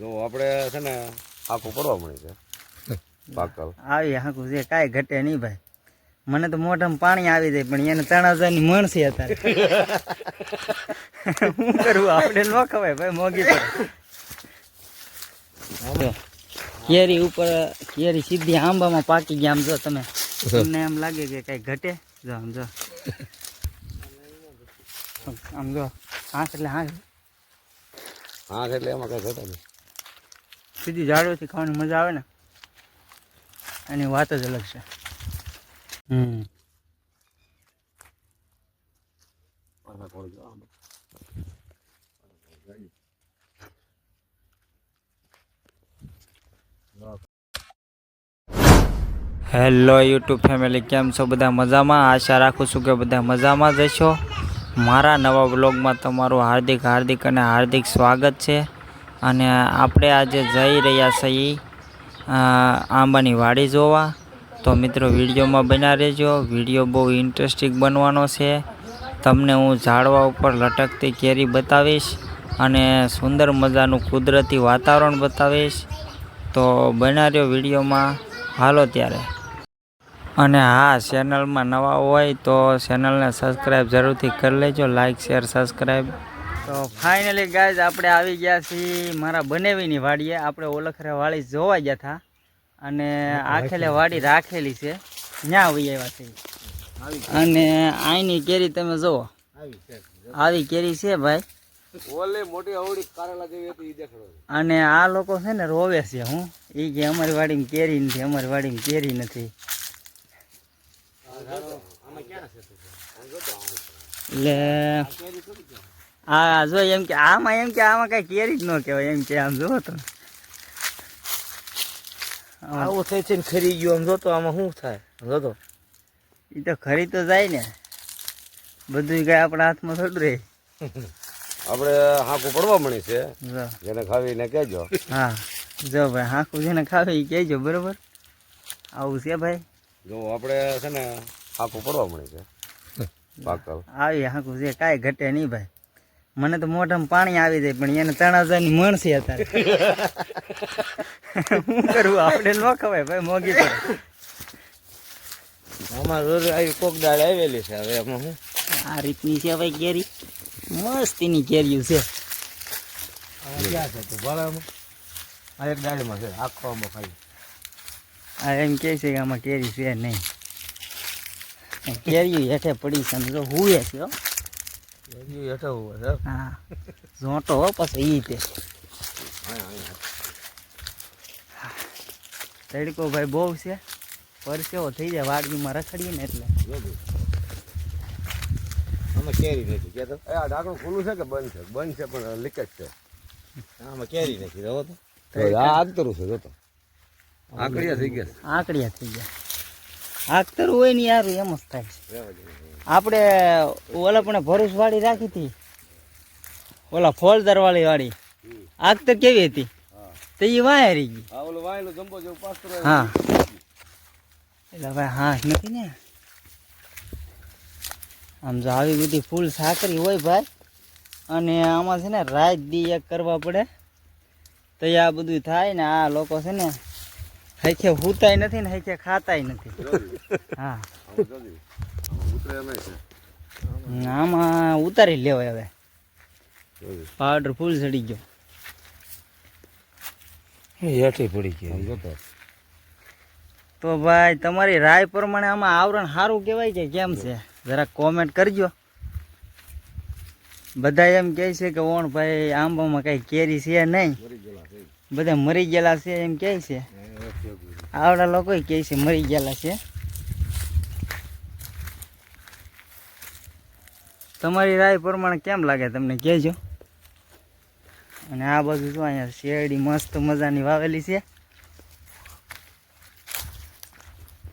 જો આપણે છે ને આખું પડવા મળી છે પાકલ આવી હાકું છે કાંઈ ઘટે નહીં ભાઈ. મને તો મોઢામાં પાણી આવી જાય પણ એને 3000 ની મણ છે અત્યારે. શું કરવું આપણે ન ખવાય ભાઈ, મોંઘી પડે. કેરી ઉપર કેરી સીધી આંબામાં પાકી ગયા. આમ જો તમે, તમને એમ લાગે કે કઈ ઘટે? જો આમ જો, આમ જો આંખ એટલે આંખ એટલે એમાં કઈ ઘટે નહીં. સીધી ઝાડોથી ખાવાની મજા આવે ને, એની વાત જ અલગ છે. હેલો યુટ્યુબ ફેમિલી, કેમ છો બધા? મજામાં? આશા રાખું છું કે બધા મજામાં જ હશો. મારા નવા બ્લોગમાં તમારું હાર્દિક અને હાર્દિક સ્વાગત છે. અને આપણે આજે જઈ રહ્યા છીએ આંબાની વાડી જોવા. તો મિત્રો વિડીયોમાં બન્યા રહેજો. વિડીયો બહુ ઇન્ટરેસ્ટિંગ બનવાનો છે. તમને હું ઝાડવા ઉપર લટકતી કેરી બતાવીશ અને સુંદર મજાનું કુદરતી વાતાવરણ બતાવીશ. તો બન્યા રહ્યો વિડીયોમાં. હાલો ત્યારે. અને હા, ચેનલમાં નવા હોય તો ચેનલને સબસ્ક્રાઈબ જરૂરથી કરી લેજો. Like, share, subscribe. તો ફાઇનલી ગાઈઝ આપણે આવી ગયા છીએ મારા બનેવીની વાડીએ. આપણે ઓલખરા વાડી જોવા ગયા હતા અને આખેલે વાડી રાખેલી છે, ત્યાં આવી આવ્યા છે. અને અહીંની કેરી તમે જુઓ, આવી કેરી છે ભાઈ. અને આ લોકો છે ને રોવે છે. હું એ કે અમારી વાડીમાં કેરી નથી, અમારી વાડીમાં કેરી નથી. એટલે હા જો એમ કે આમાં કઈ કેરી જ ન કહેવાય એમ કે. આમ જોવો તો આવું થઈ છે ને ખરી ગયું. આમ જોતો આમાં શું થાય? જોતો એ તો ખરી તો જાય ને, બધું કઈ આપણા હાથમાં થોડું રહે. આપણે હાંકું પડવા મળી છે, જેને ખાવીને કહેજો. હા જો ભાઈ, હાંકું જેને ખાવે એ કહેજો, બરોબર? આવું છે ભાઈ. જો આપણે છે ને હાંકું પડવા મળી છે પાકલ. આવી હાંકું છે કાંઈ ઘટે નહીં ભાઈ. મને તો મોઢામાં પાણી આવી જાય પણ એને 3000 ની મણ છે અત્યારે. શું કરવું આપણે ન ખવાય ભાઈ, મોંઘી પડે. આમાં રોજ આવી કોક દાળ આવેલી છે. હવે એમાં શું આ રીતની છે ભાઈ કેરી, મસ્તીની કેરીઓ છે. ક્યાં છે તું ભાડામાં? આ એક દાળીમાં છે આખો આમાં ખાલી. આ એમ કહે છે કે આમાં કેરી છે નહીં. કેરીઓ હેઠે પડી છે, સમજો હુએ છે. હેઠા હોય છે. હા ઝોંટો હો પછી ઈ તે તડકો ભાઈ બહુ છે, પરસેવો થઈ જાય વાડીમાં રખડીએ ને એટલે. આમાં કેરી નથી કેતો. આ ઢાંકણું ખુલ્લું છે કે બંધ છે? બંધ છે પણ લીકેજ છે. આમાં કેરી નથી. રહો તો આ આગતરું છે. જોતો આકડિયા થઈ ગયા. આકડિયા થઈ ગયા. આગતરું હોય ને યાર, એમ જ થાય છે. આપણે ઓલા પણ ભરૂચ વાડી રાખી હતી, ઓલા ફોલદાર વાળી વાડી. આગતર કેવી હતી તો એ વાય રહી ગઈ. હા ઓલો વાયલો જંબો જેવું પાસ્તર. હા એટલે ભાઈ હા નથી ને. આમ જો આવી બધી ફૂલ સાકરી હોય ભાઈ, અને આમાં છે ને રાત દી એક કરવા પડે તો આ બધું થાય ને. આ લોકો છે ને હૈખે હુતાય નથી ને હૈખે ખાતાય નથી. હા આમાં ઉતારી લેવાય. હવે પાવડર ફૂલ ચડી ગયો. હેઠી પડી ગઈ. તો ભાઈ તમારી રાય પ્રમાણે આમાં આવરણ સારું કહેવાય કે કેમ છે? જરાક કોમેન્ટ કરજો. બધા એમ કહે છે કે ઓણ ભાઈ આંબામાં કઈ કેરી છે નહીં, બધા મરી ગયેલા છે એમ કહે છે. આવડા લોકો કહે છે મરી ગયેલા છે. તમારી રાય પ્રમાણે કેમ લાગે તમને કહેજો. અને આ બાજુ જો અહીંયા શેરડી મસ્ત મજાની વાવેલી છે.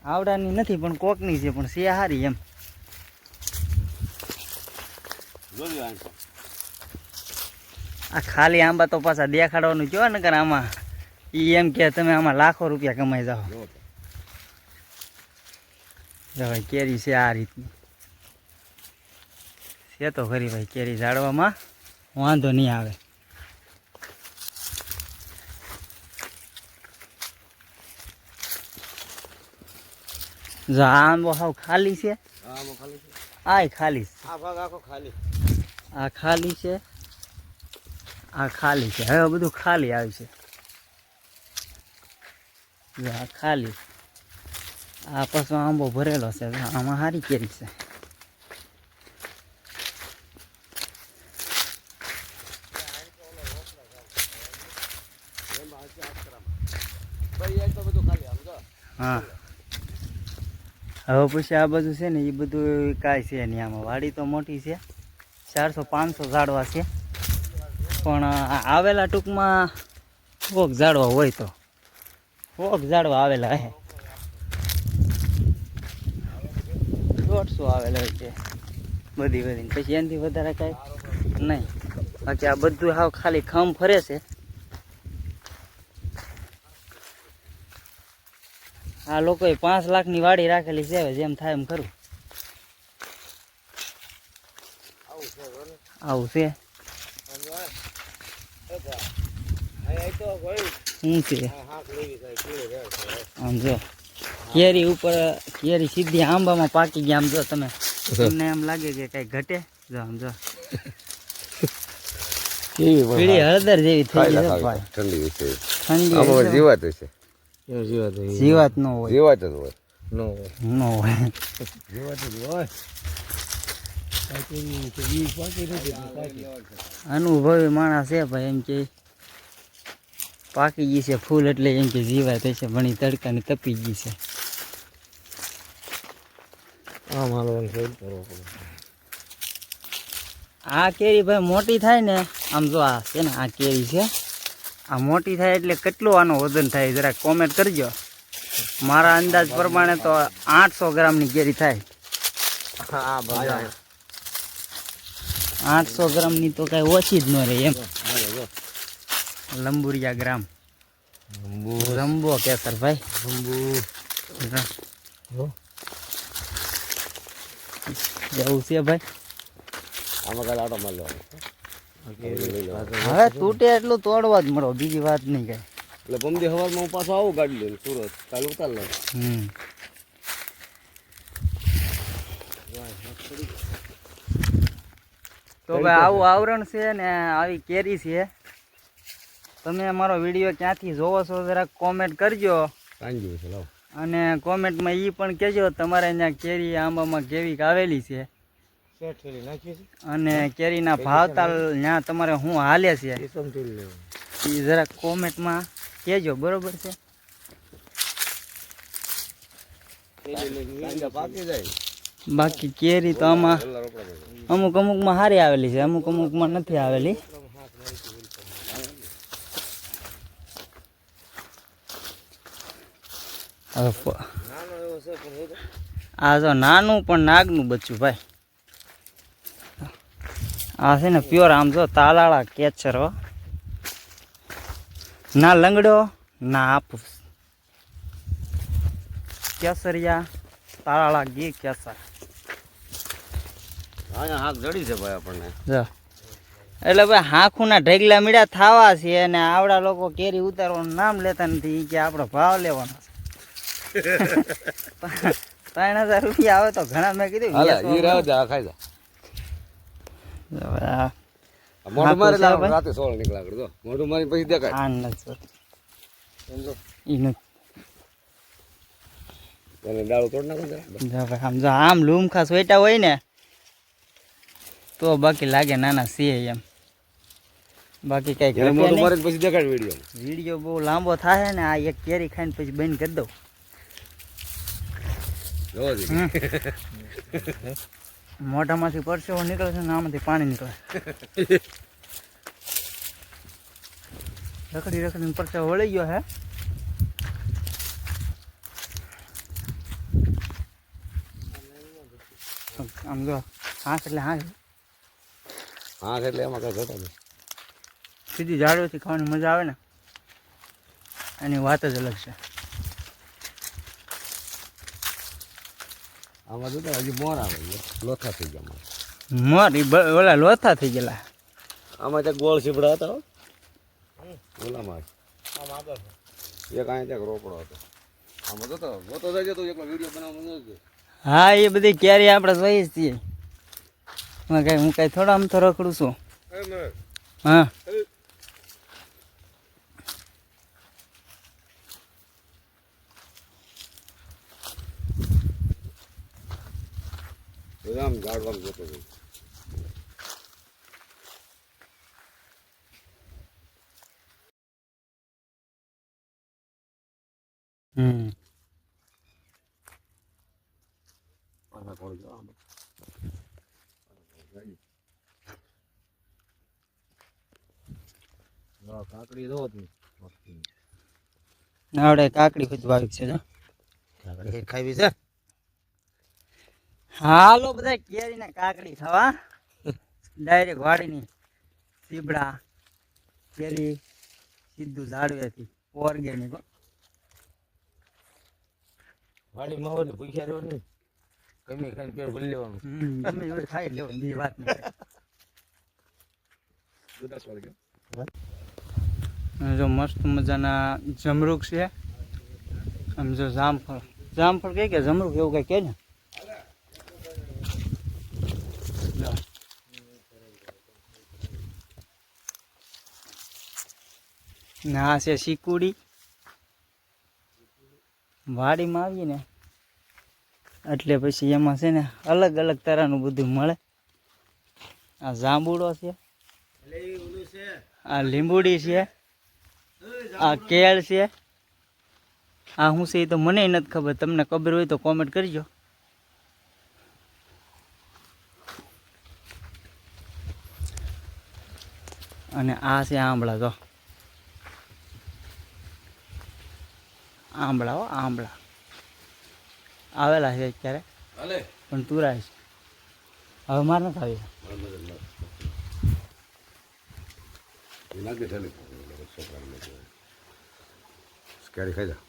આવડાની નથી પણ કોકની છે, પણ છે સારી એમ. આ ખાલી આંબા તો પાછા દેખાડવાનું કયો ને, આમાં ઈ એમ કે તમે આમાં લાખો રૂપિયા કમાઈ જાઓ. ભાઈ કેરી છે આ રીતની છે તો ખરી ભાઈ. કેરી ઝાડવામાં વાંધો નહીં આવે. જો આ આંબો હાવ ખાલી છે, આમાં ખાલી છે. આય ખાલી છે. આ ભાગ આખો ખાલી. આ ખાલી છે, આ ખાલી છે. હવે બધું ખાલી આવ્યું છે. જો આ ખાલી, આ પાછો આંબો ભરેલો છે. જો આમાં સારી કેરી છે. ભાઈ આ તો બધું ખાલી આમ જો. હા, હવે પછી આ બધું છે ને એ બધું કાંઈ છે નહીં. આમાં વાડી તો મોટી છે, 400-500 ઝાડવા છે, પણ આ આવેલા ટૂંકમાં કોક ઝાડવા હોય તો કોક ઝાડવા આવેલા હે, 150 આવેલા હોય છે બધી પછી એનાથી વધારે કાંઈ નહીં. બાકી આ બધું હાવ ખાલી ખમ ફરે છે. આ લોકોએ 5 લાખની વાડી રાખેલી છે, હવે જેમ થાય એમ ખરું. આવું છે શું છે આમ જો કેરી ઉપર કેરી સીધી આંબામાં પાકી ગયા. આમ જો તમે, તમને એમ લાગે કે કઈ ઘટે? જો આમ જો પીળી હળદર જેવી થઈ ગઈ છે ભાઈ. ઠંડી છે. ઠંડી આમાં જીવાત છે. જીવાત ન હોય, જીવાત જ હોય. ન હોય. જીવાત જ હોય. અનુભવી માણસ છે ભાઈ, એમ કે પાકી ગઈ છે ફૂલ એટલે એમ કે જીવાત હશે, ભણી તડકાની તપી ગઈ છે. આમ હાલવાનું શરૂ કરવો પડે. આ કેરી ભાઈ મોટી થાય ને, આમ જો આ છે ને આ કેરી છે, આ મોટી થાય એટલે કેટલું આનું વજન થાય જરાક કોમેન્ટ કરજો. મારા અંદાજ પ્રમાણે તો 800 ગ્રામની કેરી થાય. હા બધા 800 ગ્રામની તો કાંઈ ઓછી જ ન રહે એમ. લંબુરિયા ગ્રામ જમ્બો કેસર ભાઈ. જવું છે ભાઈ. આમાં કાલે આટો મારી લેવાનો. હવે તૂટે એટલું તોડવા જ મળો, બીજી વાત નહીં કઈ. એટલે પમદી હવારમાં હું પાછો આવું ગાડી લઈને સુરત, કાલે ઉતાર લઉં. તો ભાઈ આવું આવરણ છે ને આવી કેરી છે. તમે અમારો વિડીયો ક્યાંથી જોવો છો જરાક કોમેન્ટ કરજો, કાંજી છે લાવ. અને કોમેન્ટમાં એ પણ કહેજો તમારે અહીંયા કેરી આંબામાં કેવી આવેલી છે, શેઠેલી નાખી છે. અને કેરીના ભાવતાલ ત્યાં તમારે શું હાલે છે એ સમજી લેવું. એ જરાક કોમેન્ટમાં કહેજો, બરોબર છે? પાકી જાય. બાકી કેરી તો આમાં અમુક અમુકમાં સારી આવેલી છે, અમુક અમુકમાં નથી આવેલી. હવે આ જો નાનું પણ નાગનું બચ્ચું ભાઈ. આ છે ને પ્યોર આમ જો તાલાળા કેચર હો, ના લંગડો ના હાફૂસ, કેસરિયા તાલાળા ઘી કેસર. અહીંયા હાક જડી છે ભાઈ આપણને. જો એટલે ભાઈ હાંખુના ઢગલા મીડા થાવા છે, અને આવડા લોકો કેરી ઉતારવાનું નામ લેતા નથી, કે આપણો ભાવ લેવાનો છે. 3000 રૂપિયા આવે તો ઘણા. મેં કીધું હાલે ઈ રાવ જા ખાઈ જા. મોઢું મારે રાતે 16 નીકળા કરજો. મોઢું મારી પછી દેખાય. અને ડાળું તોડ નાખો જરા. આમ લૂમ ખાસ વેટા હોય ને તો બાકી લાગે નાના છે એમ. બાકી કઈ મોઢું મારે પછી દેખાય વિડીયો બહુ લાંબો થાય ને. આ એક કેરી ખાઈને પછી બંધ કરી દઉં. મોઢામાંથી પરસેવો નીકળે છે ને આમાંથી પાણી નીકળે. રખડી રખડીને પરસેવો વળી ગયો હે. આમ જો હાથ એટલે હાથ એટલે એમાં કઈ ઘટો નહીં. સીધી ઝાડોથી ખાવાની મજા આવે ને, એની વાત જ અલગ છે. આમાં તો હજી મોર આવે છે, લોથા થઈ ગયા. મોર ઓલા લોથા થઈ ગયેલા. આમાં ત્યાં ગોળ સીપડા હતા ઓલામાં એક અહીંયા ત્યાં રોકડો હતો. આમાં જોતો જોતો જાય તો એકલો વિડીયો બનાવવાનો નથી. હા એ બધી કેરી આપણે જોઈએ જ છીએ. હું કઈ થોડા આમ તો રખડું છું. હા આમ ઝાડવામાં જોતો જાય. પાછા કોણ જો આમ. કાકડી જો તું આવડે કાકડી ખુદ વાવી છે. કાકડી ખાવી છે. હાલો બધા કેરી ને કાકડી ખાવા ડાયરેક્ટ વાડીની સીબડા કેરી સીધું ઝાડવેથી ઓર્ગેનિક. વાડી માં હોય ને ભૂખ્યા રહ્યો ને ગમે ખાઈને પેટ ભરી લેવાનું. ગમે એવું ખાઈ લેવું બીજી વાત નહીં. જો મસ્ત મજાના જમરૂક છે. આમ જો જામફળ જામફળ કે જમરૂક એવું કઈ કે ને. ના છે શીકુડી. વાડીમાં આવીએ ને એટલે પછી એમાં છે ને અલગ અલગ તરહનું બધું મળે. આ જાંબુડો છે, આ લીંબુડી છે, આ કેળ છે. આ શું છે એ તો મને નથી ખબર. તમને ખબર હોય તો કોમેન્ટ કરજો. અને આ છે આંબળા. જો આંબળા હો આંબળા આવેલા છે અત્યારે પણ તુરાય છે. હવે મારે નથી આવી. કેરી ખાઈ જા.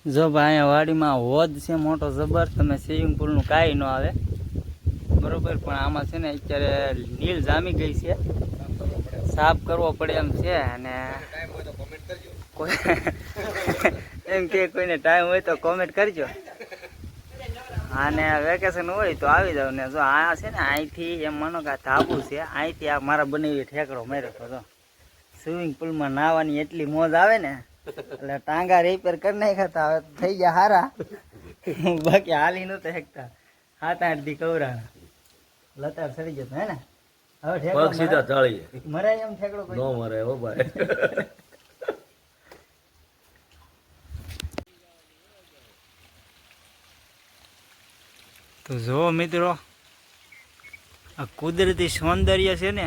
જો ભાઈ અહીંયા વાડીમાં હોદ છે મોટો જબર. તમે સ્વિમિંગ પુલનું કાંઈ ન આવે બરોબર. પણ આમાં છે ને અત્યારે નીલ જામી ગઈ છે. સાફ કરવો પડે એમ છે. અને એમ કે કોઈને ટાઈમ હોય તો કોમેન્ટ કરજો. અને વેકેશન હોય તો આવી જાવ ને. જો આ છે ને અહીંથી એમ માનો કે આ ધાબુ છે. અહીંથી આ મારા બનાવી ઠેકડો માર્યો હતો. જો સ્વિમિંગ પુલમાં નાહવાની એટલી મોજ આવે ને એટલે ટાંગા રિપેર કરી નાખ્યા. હવે થઈ ગયા હારા. બાકી હાલી નહોતા હેકતા. 7-8 દી કવરાણા લતાર સડી જતો હે ને. હવે ઠેકડો સીધા ચાળી મરાય એમ ઠેકડો કોઈ નો મરે હો ભાઈ. તો જો મિત્રો આ કુદરતી સૌંદર્ય છે ને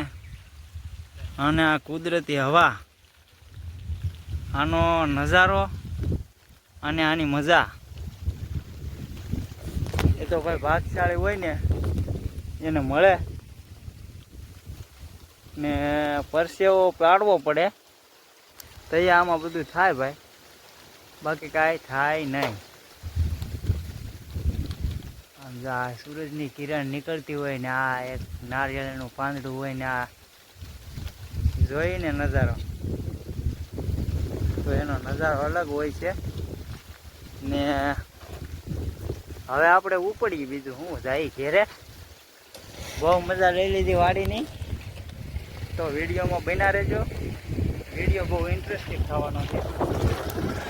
અને આ કુદરતી હવા, આનો નજારો અને આની મજા એ તો ભાઈ ભાગશાળી હોય ને એને મળે. ને પરસેવો પાડવો પડે તો આમાં બધું થાય ભાઈ. બાકી કાંઈ થાય નહીં. આ સૂરજની કિરણ નીકળતી હોય ને આ એક નારિયેળનું પાંદડું હોય ને આ જોઈને નજારો તો એનો નજારો અલગ હોય છે. ને હવે આપણે ઉપડીએ. બીજું હું જાય ઘેરે. બહુ મજા લઈ લીધી વાડીની. તો વિડીયોમાં બન્યા રહેજો. વિડીયો બહુ ઇન્ટરેસ્ટિંગ થવાનો છે.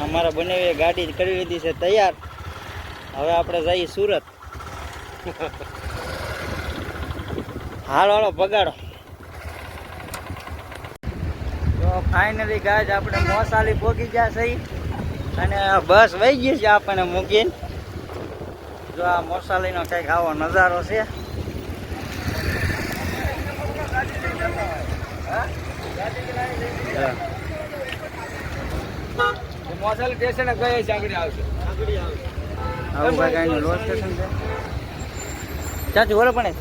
અમારા બંને ગાડી કરી લીધી છે તૈયાર. હવે આપણે જઈએ સુરત. હાલો હાલો પગાડો. તો ફાઇનલી ગાય આપણે મોસાલી પહોંચી ગયા છે અને બસ વહી ગઈ છે આપણને મૂકીને. જો આ મોસાલીનો કંઈક આવો નજારો છે. મોસાલી સ્ટેશન ગયે છે. આગળ આવશે. આવું ભાઈ કાંઈ લો સ્ટેશન છે. ચાચી બોલો પણ.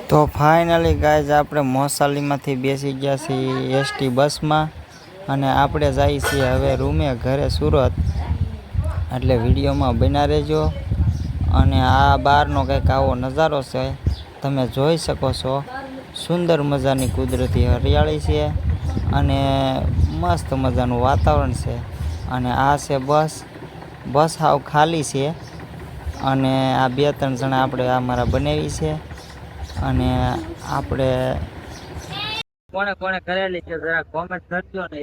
તો ફાઇનલી ગાઈઝ આપણે મોસાલીમાંથી બેસી ગયા છીએ એસટી બસમાં અને આપણે જઈએ છીએ હવે રૂમે ઘરે સુરત. એટલે વિડીયોમાં બન્યા રહેજો. અને આ બહારનો કંઈક આવો નજારો છે તમે જોઈ શકો છો. સુંદર મજાની કુદરતી હરિયાળી છે અને મસ્ત મજાનું વાતાવરણ છે. અને આ છે બસ હાવ ખાલી છે. અને આ 2-3 જણા આપણે આ મારા બનાવી છે. અને આપણે કોણે કોણે કરેલી છે જરા કોમેન્ટ કરજો ને.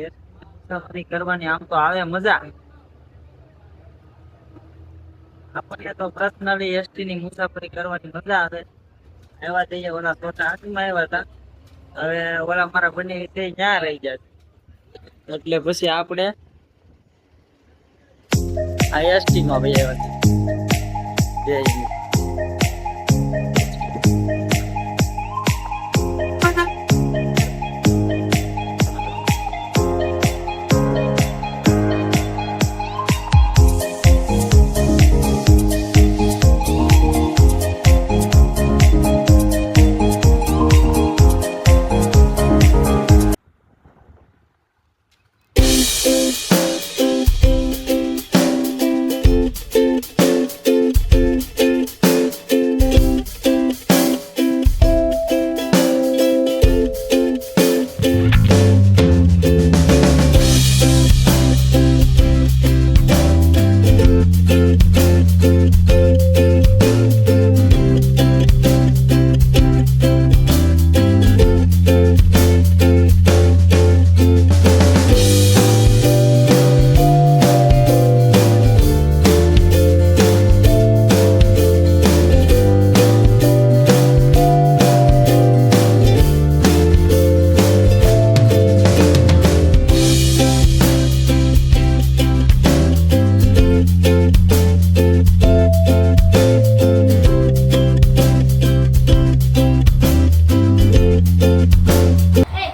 મુસાફરી કરવાની આમ તો આવે મજા. આપણને તો પર્સનલી એસટી ની મુસાફરી કરવાની મજા આવે. એવા જઈએ ઓલા છોટા હાથમાં આવ્યા હતા. હવે ઓલા મારા બને તે ત્યાં રહી જાય એટલે પછી આપણે આ એસટી માં ભાઈ આવ્યા હતા.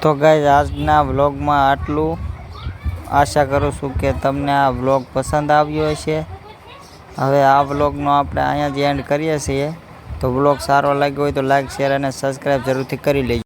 તો ગાઈઝ આજના વ્લોગમાં આટલું. આશા કરું છું કે તમને આ વ્લોગ પસંદ આવ્યો હશે. હવે આ વ્લોગનો આપણે અહીંયા જ એન્ડ કરીએ છીએ. તો વ્લોગ સારો લાગ્યો હોય તો લાઈક શેર અને સબસ્ક્રાઈબ જરૂરથી કરી લેજો.